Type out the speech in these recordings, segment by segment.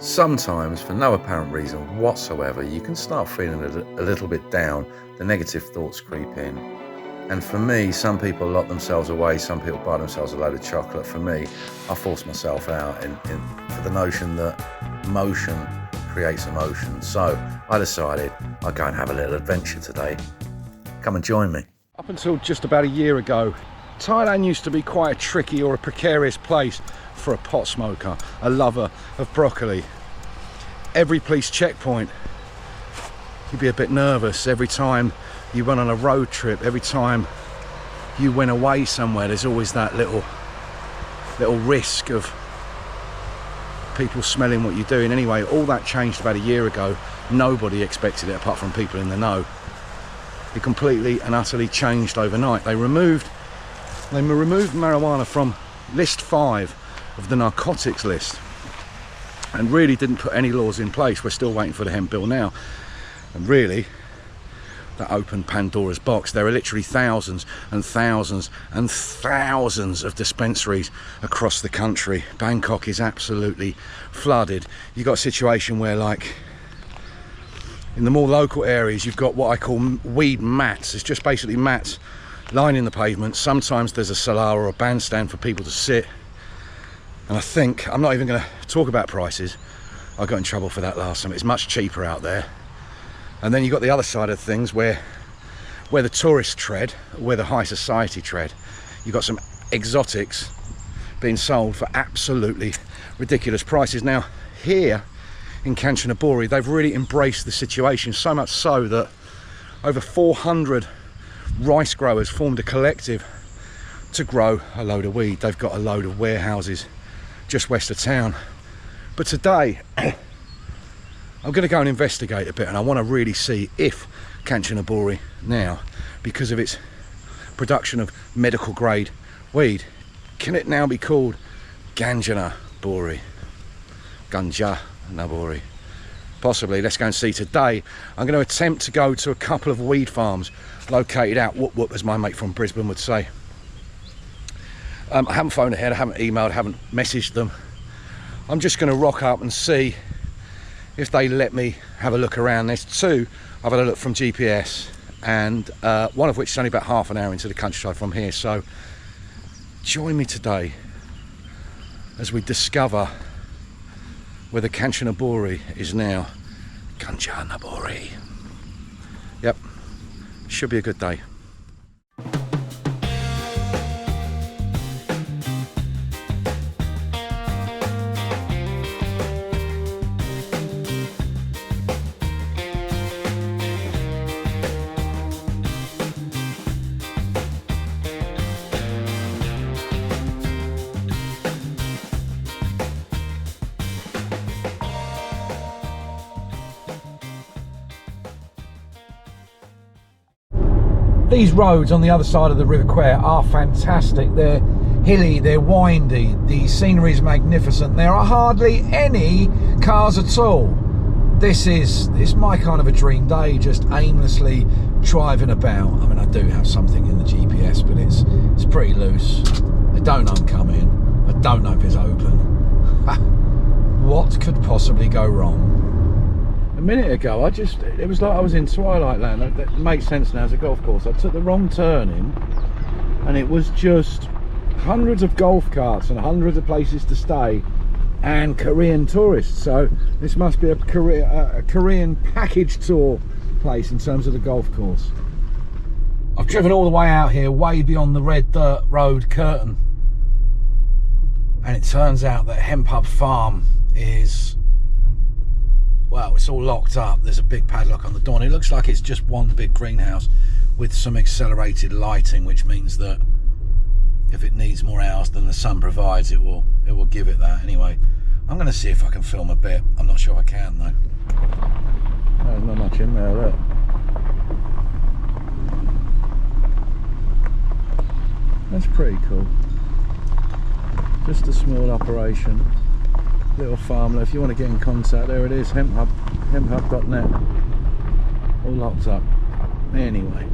Sometimes, for no apparent reason whatsoever, you can start feeling a little bit down. The negative thoughts creep in. And for me, some people lock themselves away, some people buy themselves a load of chocolate. For me, I force myself out for the notion that motion creates emotion. So I decided I'd go and have a little adventure today. Come and join me. Up until just about a year ago, Thailand used to be quite a tricky or a precarious place for a pot smoker, a lover of broccoli. Every police checkpoint, you'd be a bit nervous. Every time you went on a road trip, every time you went away somewhere, there's always that little risk of people smelling what you're doing. Anyway, all that changed about a year ago. Nobody expected it apart from people in the know. It completely and utterly changed overnight. They removed marijuana from list 5 of the narcotics list and really didn't put any laws in place. We're still waiting for the hemp bill now, and really that opened Pandora's box. There are literally thousands and thousands and thousands of dispensaries across the country. Bangkok is absolutely flooded. You've got a situation where, like, in the more local areas, you've got what I call weed mats. It's just basically mats lining the pavement. Sometimes there's a salar or a bandstand for people to sit. And I think, I'm not even going to talk about prices. I got in trouble for that last time. It's much cheaper out there. And then you've got the other side of things where the tourists tread, where the high society tread. You've got some exotics being sold for absolutely ridiculous prices. Now, here in Kanchanaburi, they've really embraced the situation, so much so that over 400 rice growers formed a collective to grow a load of weed. They've got a load of warehouses just west of town. But today I'm going to go and investigate a bit, and I want to really see if Kanchanaburi now, because of its production of medical grade weed, can it now be called Ganjanaburi? Ganjanaburi. Possibly. Let's go and see. Today I'm going to attempt to go to a couple of weed farms located out whoop whoop, as my mate from Brisbane would say. I haven't phoned ahead, I haven't emailed, I haven't messaged them. I'm just going to rock up and see if they let me have a look around. There's 2 I've had a look from GPS, and one of which is only about half an hour into the countryside from here. So join me today as we discover whether Kanchanaburi is now Ganjanaburi. Yep, should be a good day. These roads on the other side of the River Kwai are fantastic. They're hilly, they're windy, the scenery is magnificent. There are hardly any cars at all. It's my kind of a dream day, just aimlessly driving about. I mean, I do have something in the GPS, but it's pretty loose. I don't know I'm coming. I don't know if it's open. What could possibly go wrong? A minute ago, it was like I was in Twilight Land. That makes sense now as a golf course. I took the wrong turn in, and it was just hundreds of golf carts and hundreds of places to stay and Korean tourists. So this must be a Korean package tour place in terms of the golf course. I've driven all the way out here, way beyond the red dirt road curtain, and it turns out that Hemp Hub Farm is, well, it's all locked up. There's a big padlock on the door, and it looks like it's just one big greenhouse with some accelerated lighting, which means that if it needs more hours than the sun provides, it will give it that. Anyway, I'm going to see if I can film a bit. I'm not sure I can though. There's not much in there, look. That's pretty cool. Just a small operation, little farmler. If you want to get in contact, there it is, hemphub.net. All locked up. Anyway.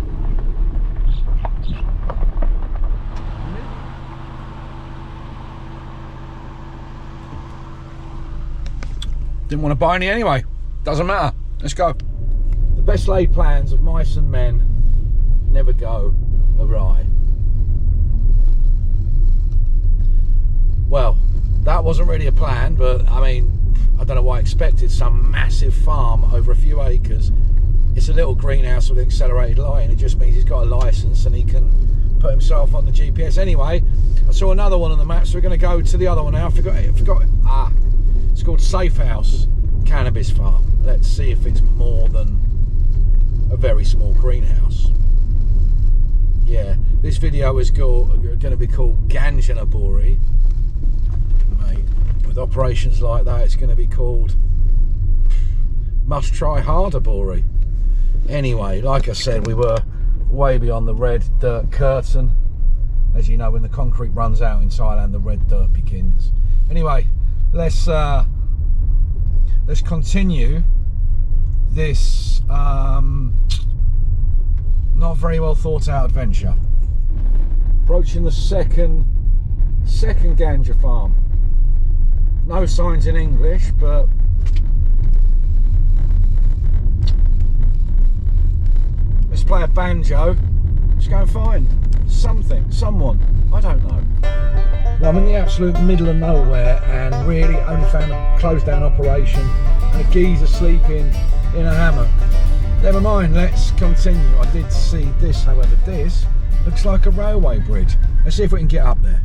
Didn't want to buy any anyway. Doesn't matter. Let's go. The best laid plans of mice and men never go awry. Well, that wasn't really a plan, but I mean, I don't know why I expected some massive farm over a few acres. It's a little greenhouse with accelerated lighting. It just means he's got a license and he can put himself on the GPS. Anyway, I saw another one on the map, so we're going to go to the other one now. I forgot. It's called Safe House Cannabis Farm. Let's see if it's more than a very small greenhouse. Yeah, this video is going to be called Ganjanaburi. Mate, with operations like that, it's going to be called Must Try Harder Bori. Anyway, like I said, we were way beyond the red dirt curtain. As you know, when the concrete runs out in Thailand, the red dirt begins. Anyway, let's continue this not very well thought out adventure. Approaching the second ganja farm. No signs in English, but let's play a banjo. Let's go and find someone. I don't know. Well, I'm in the absolute middle of nowhere and really only found a closed down operation and a geezer sleeping in a hammock. Never mind, let's continue. I did see this, however. This looks like a railway bridge. Let's see if we can get up there.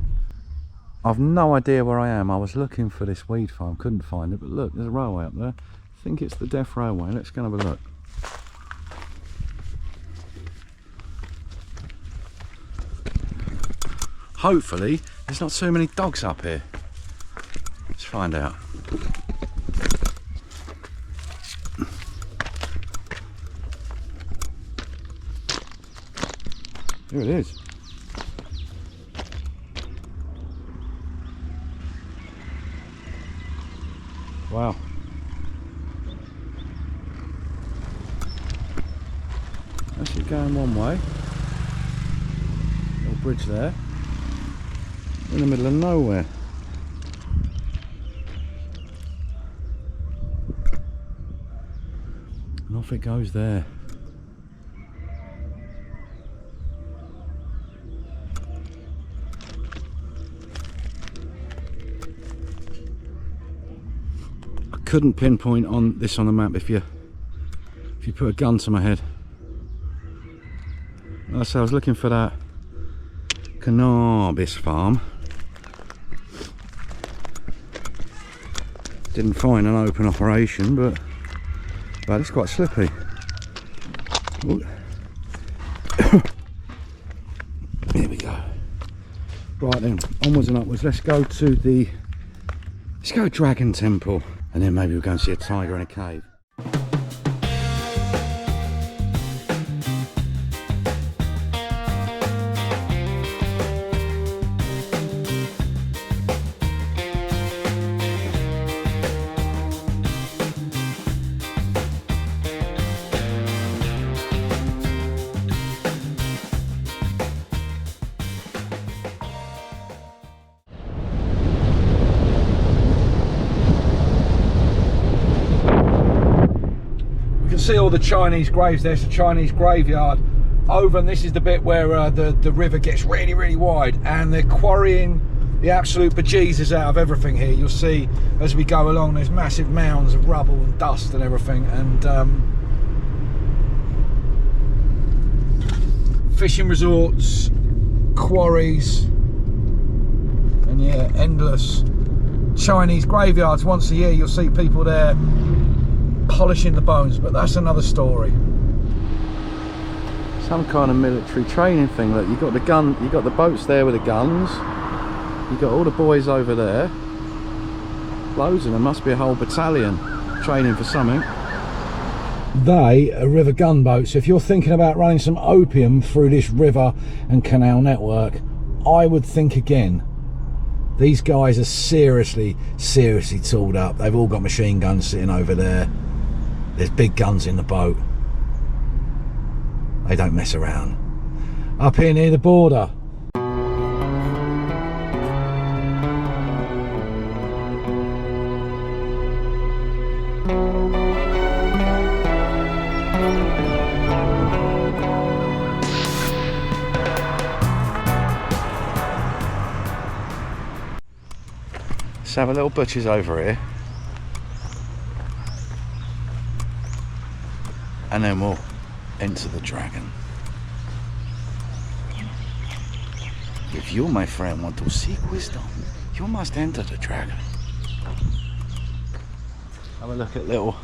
I've no idea where I am. I was looking for this weed farm, couldn't find it, but look, there's a railway up there. I think it's the Deaf Railway. Let's go and have a look. Hopefully there's not too many dogs up here. Let's find out. Here it is. Wow. That's it going one way. Little bridge there. In the middle of nowhere. And off it goes there. I couldn't pinpoint on this on the map if you put a gun to my head. So I was looking for that cannarrrrrbis farm. Didn't find an open operation, but it's quite slippy. Here we go. Right then, onwards and upwards. Let's go Dragon Temple, and then maybe we'll go and see a tiger in a cave. See all the Chinese graves. There's a Chinese graveyard over, and this is the bit where the river gets really, really wide, and they're quarrying the absolute bejesus out of everything here. You'll see as we go along, there's massive mounds of rubble and dust and everything, and fishing resorts, quarries, and yeah, endless Chinese graveyards. Once a year you'll see people there polishing the bones, but that's another story. Some kind of military training thing. Look, you got the gun, you got the boats there with the guns, you got all the boys over there, loads of them, must be a whole battalion training for something. They are river gunboats, so if you're thinking about running some opium through this river and canal network, I would think again. These guys are seriously tooled up. They've all got machine guns sitting over there. There's big guns in the boat. They don't mess around. Up here near the border. Let's have a little butcher's over here, and then we'll enter the dragon. If you, my friend, want to seek wisdom, you must enter the dragon. Have a look at little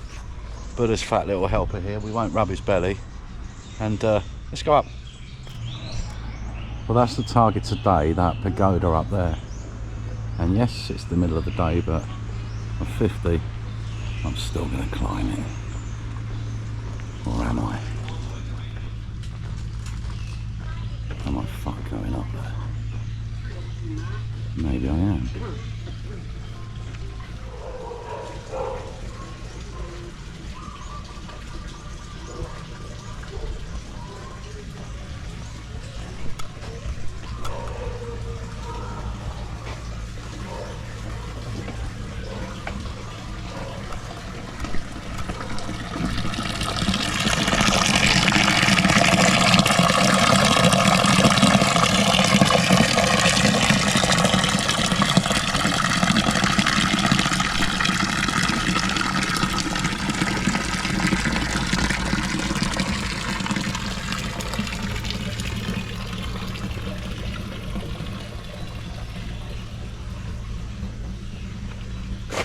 Buddha's fat little helper here. We won't rub his belly. And let's go up. Well, that's the target today, that pagoda up there. And yes, it's the middle of the day, but I'm 50. I'm still going to climb it. Or am I? Am I fuck going up there? Maybe I am.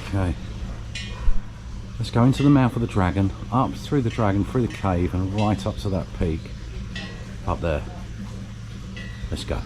Okay, let's go into the mouth of the dragon, up through the dragon, through the cave, and right up to that peak up there. Let's go.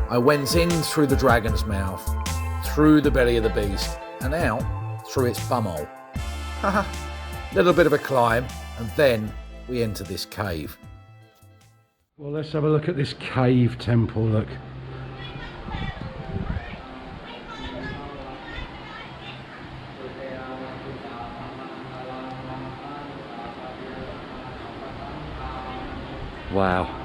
I went in through the dragon's mouth, through the belly of the beast, and out through its bumhole. Haha, little bit of a climb, and then we enter this cave. Well, let's have a look at this cave temple, look. Wow.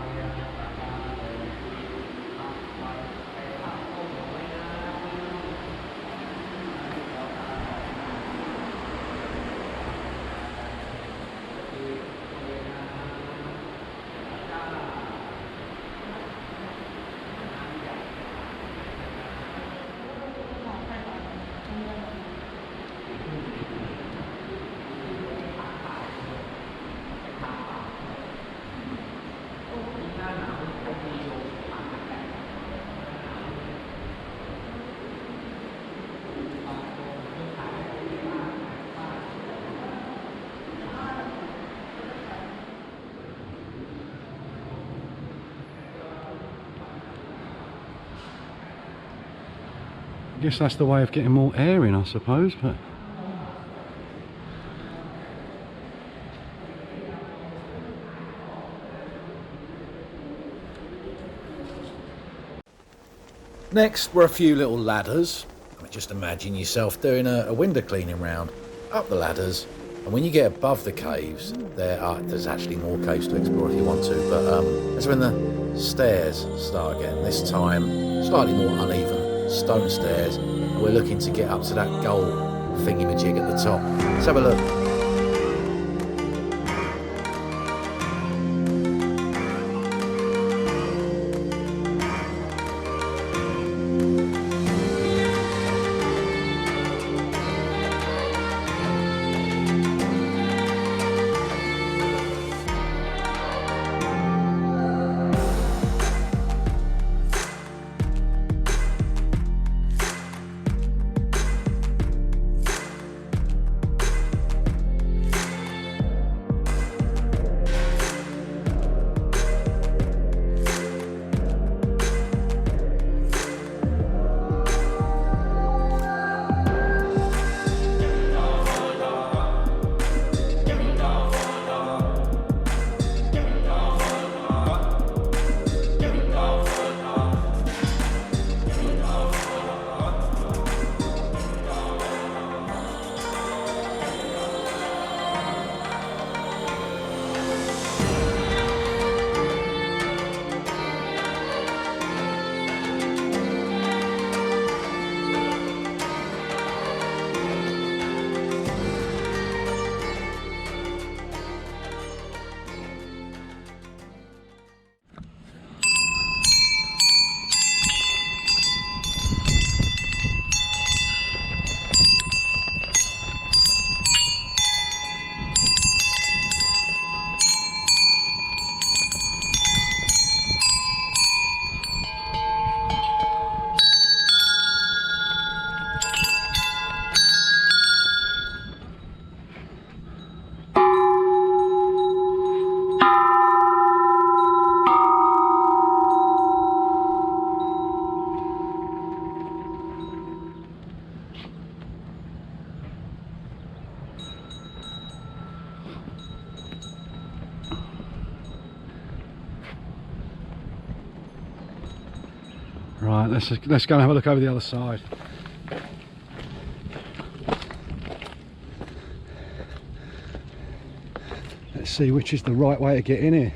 I guess that's the way of getting more air in, I suppose, but Next were a few little ladders. I mean, just imagine yourself doing a window cleaning round. Up the ladders, and when you get above the caves, there's actually more caves to explore if you want to, but that's when the stairs start again. This time, slightly more uneven stone stairs. And we're looking to get up to that gold thingy-majig at the top. Let's have a look. Right, let's go and have a look over the other side. Let's see which is the right way to get in here.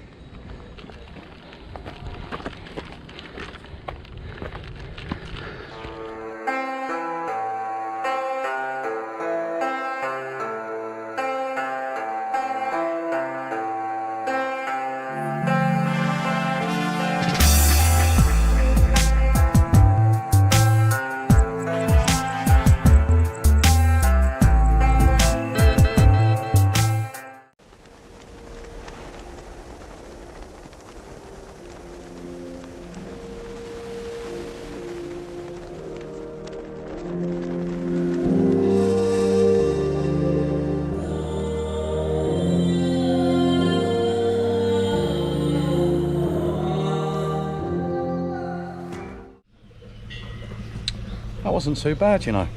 That wasn't too bad, you know.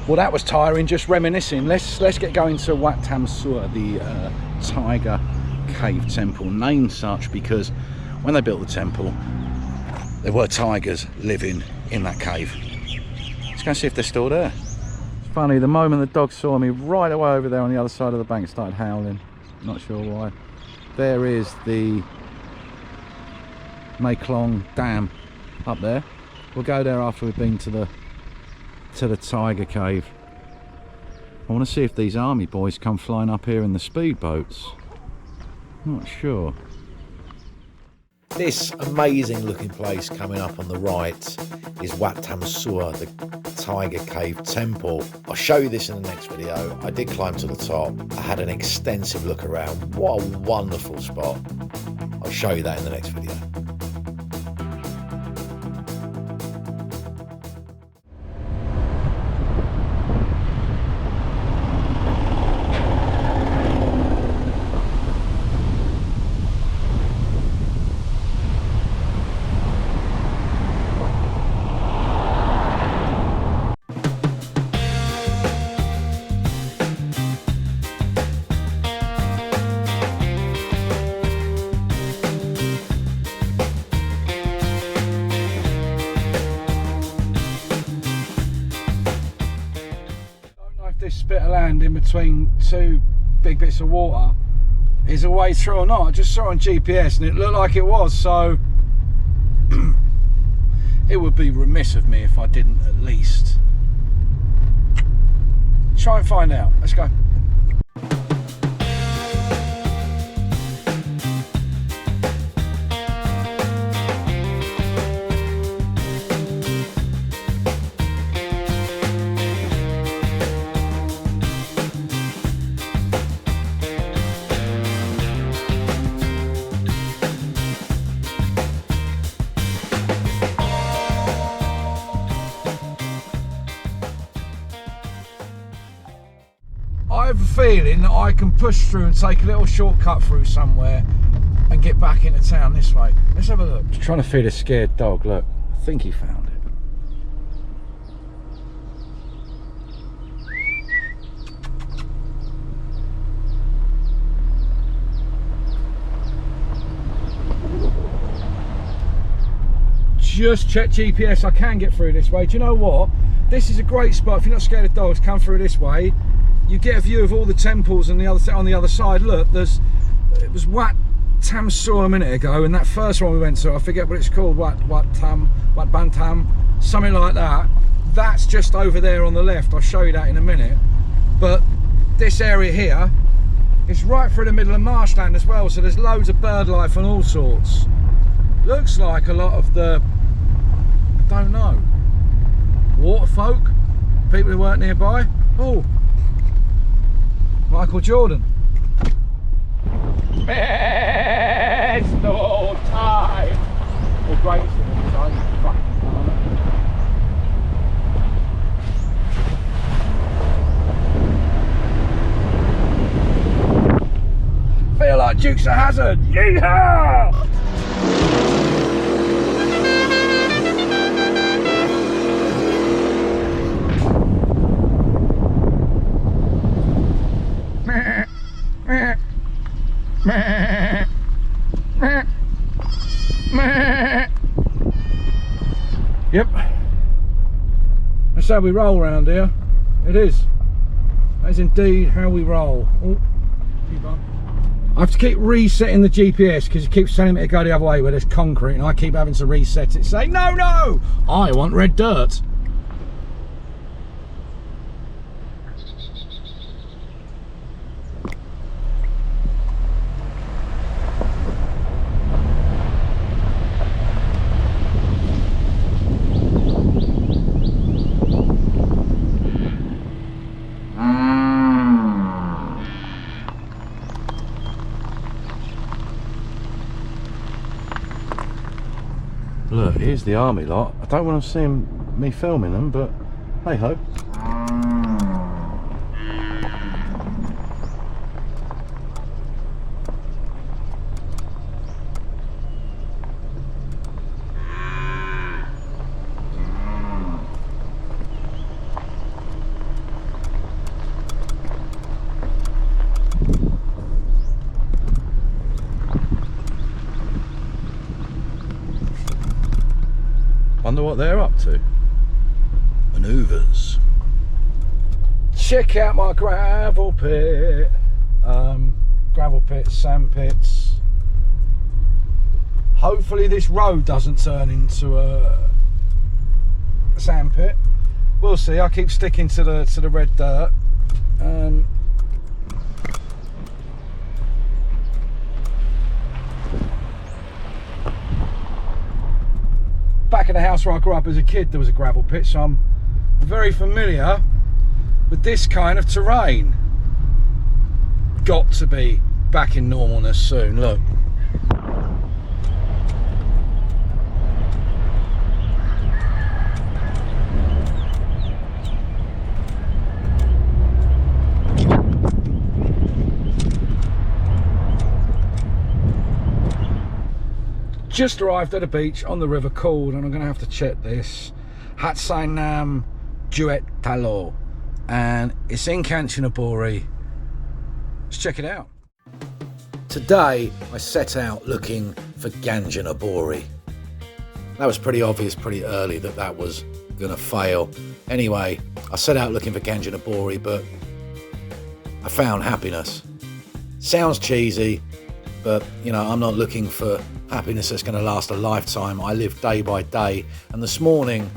Well, that was tiring, just reminiscing. Let's get going to Wat Tham Suor, the tiger cave temple, named such because when they built the temple, there were tigers living in that cave. Let's go and see if they're still there. It's funny, the moment the dog saw me, right away over there on the other side of the bank, started howling. Not sure why. There is the Mekong Dam up there. We'll go there after we've been to the tiger cave. I want to see if these army boys come flying up here in the speedboats. Not sure. This amazing looking place coming up on the right is Wat Tham Suor, the Tiger Cave Temple. I'll show you this in the next video. I did climb to the top. I had an extensive look around. What a wonderful spot. I'll show you that in the next video. between two big bits of water is a way through or not. I just saw it on GPS and it looked like it was, so it would be remiss of me if I didn't at least try and find out. Let's go. I have a feeling that I can push through and take a little shortcut through somewhere and get back into town this way. Let's have a look. Just trying to feed a scared dog. Look, I think he found it. Just check GPS. I can get through this way. Do you know what? This is a great spot. If you're not scared of dogs, come through this way. You get a view of all the temples and on the other side. Look, it was Wat Tam Saw a minute ago, and that first one we went to, I forget what it's called, Wat Bantam, something like that. That's just over there on the left. I'll show you that in a minute. But this area here, it's right through the middle of marshland as well, so there's loads of bird life and all sorts. Looks like a lot of the, I don't know, water folk, people who weren't nearby. Oh, Michael Jordan. It's no time. The greatest thing is I fucking feel like Dukes of Hazzard. Yeehaw! Yep, that's how we roll around here. It is. That is indeed how we roll. Oh, I have to keep resetting the GPS because it keeps telling me to go the other way where there's concrete, and I keep having to reset it, saying no, I want red dirt. Look, here's the army lot. I don't want to see me filming them, but hey ho. Wonder what they're up to. Manoeuvres. Check out my gravel pit. Gravel pits, sand pits. Hopefully this road doesn't turn into a sand pit. We'll see. I keep sticking to the red dirt. Back in the house where I grew up as a kid, there was a gravel pit, so I'm very familiar with this kind of terrain. Got to be back in normalness soon. Look. Just arrived at a beach on the river called, and I'm going to have to check this, Hatsainam Duet Talo, and it's in Kanchanaburi. Let's check it out. Today I set out looking for Ganjanaburi. That was pretty obvious pretty early that was going to fail. Anyway, I set out looking for Ganjanaburi, but I found happiness. Sounds cheesy, but you know, I'm not looking for happiness that's going to last a lifetime. I live day by day, and this morning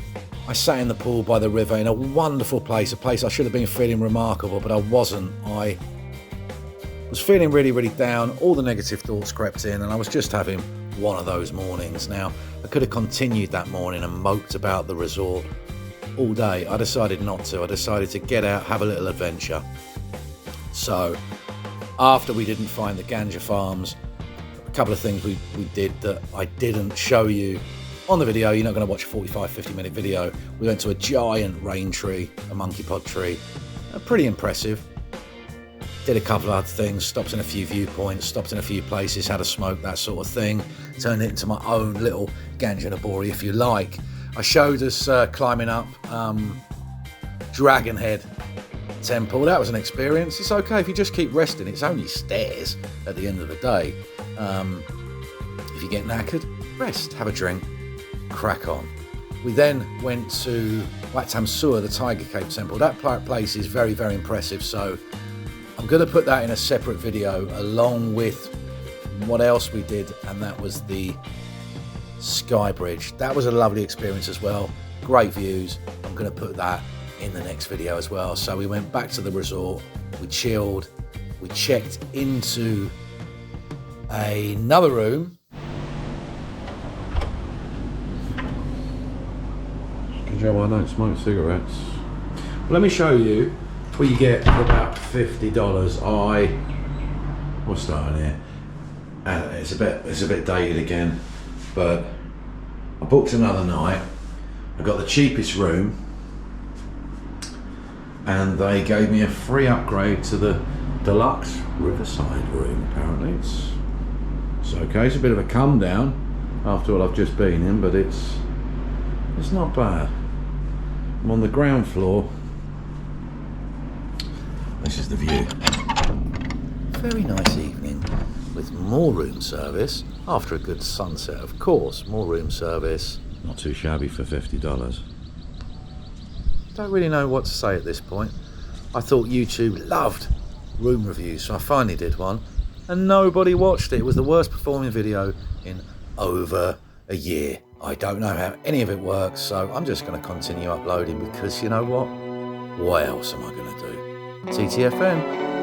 I sat in the pool by the river in a wonderful place, a place I should have been feeling remarkable, but I wasn't. I was feeling really, really down. All the negative thoughts crept in, and I was just having one of those mornings. Now, I could have continued that morning and moped about the resort all day. I decided not to. I decided to get out, have a little adventure. So, after we didn't find the ganja farms, a couple of things we did that I didn't show you on the video. You're not going to watch a 45-50 minute video. We went to a giant rain tree, a monkey pod tree. Pretty impressive. Did a couple of other things, stopped in a few viewpoints, stopped in a few places, had a smoke, that sort of thing. Turned it into my own little Ganjanaburi, if you like. I showed us climbing up Dragon Head Temple. That was an experience. It's okay if you just keep resting. It's only stairs at the end of the day. If you get knackered, rest, have a drink, crack on. We then went to Wat Tam Suwa, the Tiger Cave Temple. That place is very, very impressive. So I'm going to put that in a separate video along with what else we did, and that was the Sky Bridge. That was a lovely experience as well. Great views. I'm going to put that in the next video as well. So we went back to the resort, we chilled, we checked into another room. Joe, I don't smoke cigarettes. Well, let me show you what you get for about $50. We'll start in here. It's a bit dated again, but I booked another night. I got the cheapest room, and they gave me a free upgrade to the deluxe riverside room. Apparently, it's okay. It's a bit of a come down after what I've just been in, but it's not bad. I'm on the ground floor. This is the view. Very nice evening with more room service after a good sunset, of course. More room service. Not too shabby for $50. Don't really know what to say at this point. I thought YouTube loved room reviews, so I finally did one, and nobody watched it. It was the worst performing video in over a year. I don't know how any of it works, so I'm just going to continue uploading because you know what? What else am I going to do? TTFN.